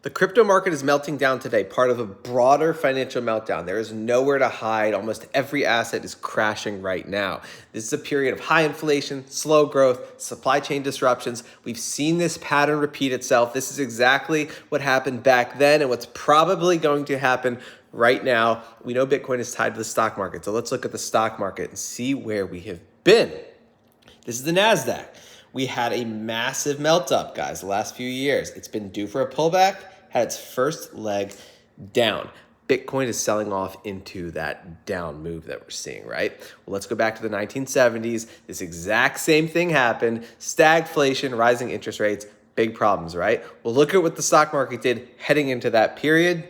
The crypto market is melting down today, part of a broader financial meltdown. There is nowhere to hide. Almost every asset is crashing right now. This is a period of high inflation, slow growth, supply chain disruptions. We've seen this pattern repeat itself. This is exactly what happened back then and what's probably going to happen right now. We know Bitcoin is tied to the stock market, so let's look at the stock market and see where we have been. This is the NASDAQ. We had a massive melt up, guys, the last few years. It's been due for a pullback, had its first leg down. Bitcoin is selling off into that down move that we're seeing, right? Well, let's go back to the 1970s. This exact same thing happened. Stagflation, rising interest rates, big problems, right? Well, look at what the stock market did heading into that period.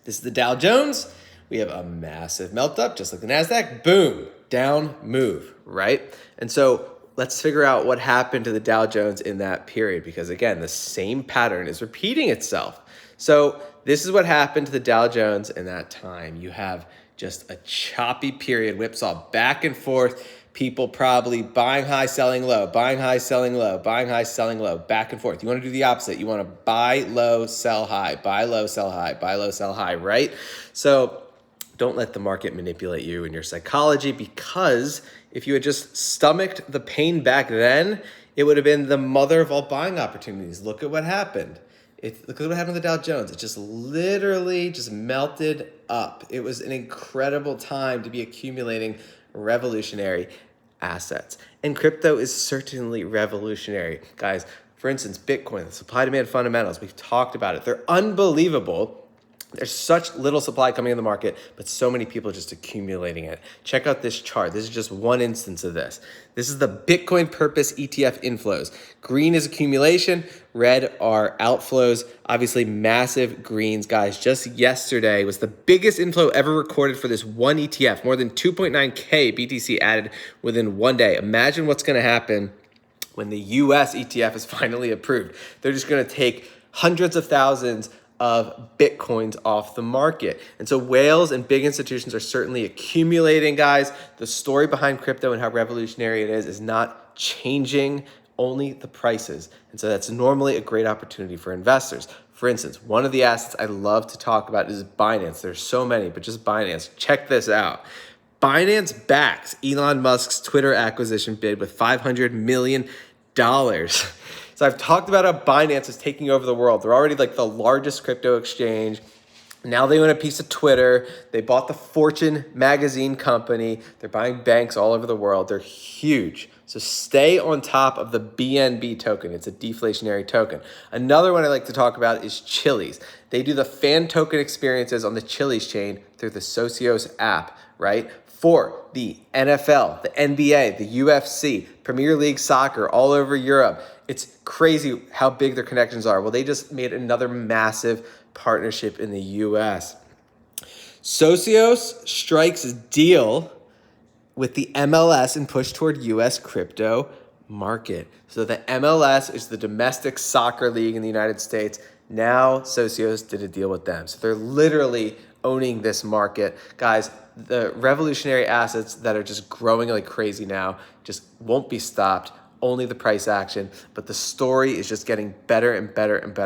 This is the Dow Jones. We have a massive melt up, just like the NASDAQ. Boom, down move, right? And so let's figure out what happened to the Dow Jones in that period, because again, the same pattern is repeating itself. So this is what happened to the Dow Jones in that time. You have just a choppy period, whipsaw back and forth, people probably buying high, selling low, buying high, selling low, buying high, selling low, back and forth. You want to do the opposite. You want to buy low, sell high, buy low, sell high, buy low, sell high, right? So don't let the market manipulate you and your psychology, because if you had just stomached the pain back then, it would have been the mother of all buying opportunities. Look at what happened. Look at what happened to the Dow Jones. It just literally just melted up. It was an incredible time to be accumulating revolutionary assets. And crypto is certainly revolutionary. Guys, for instance, Bitcoin, the supply-demand fundamentals, we've talked about it. They're unbelievable. There's such little supply coming in the market, but so many people just accumulating it. Check out this chart. This is just one instance of this. This is the Bitcoin purpose ETF inflows. Green is accumulation, red are outflows. Obviously massive greens, guys. Just yesterday was the biggest inflow ever recorded for this one ETF. More than 2.9K BTC added within one day. Imagine what's gonna happen when the US ETF is finally approved. They're just gonna take hundreds of thousands of Bitcoins off the market. And so whales and big institutions are certainly accumulating, guys. The story behind crypto and how revolutionary it is not changing, only the prices. And so that's normally a great opportunity for investors. For instance, one of the assets I love to talk about is Binance. There's so many, but just Binance. Check this out. Binance backs Elon Musk's Twitter acquisition bid with $500 million. So I've talked about how Binance is taking over the world. They're already like the largest crypto exchange. Now they own a piece of Twitter. They bought the Fortune magazine company. They're buying banks all over the world. They're huge. So stay on top of the BNB token. It's a deflationary token. Another one I like to talk about is Chiliz. They do the fan token experiences on the Chiliz chain through the Socios app, right? For the NFL, the NBA, the UFC, Premier League soccer all over Europe. It's crazy how big their connections are. Well, they just made another massive partnership in the US. Socios strikes a deal with the MLS and push toward US crypto market. So the MLS is the domestic soccer league in the United States. Now Socios did a deal with them. So they're literally owning this market. Guys, the revolutionary assets that are just growing like crazy now just won't be stopped. Only the price action, but the story is just getting better and better and better.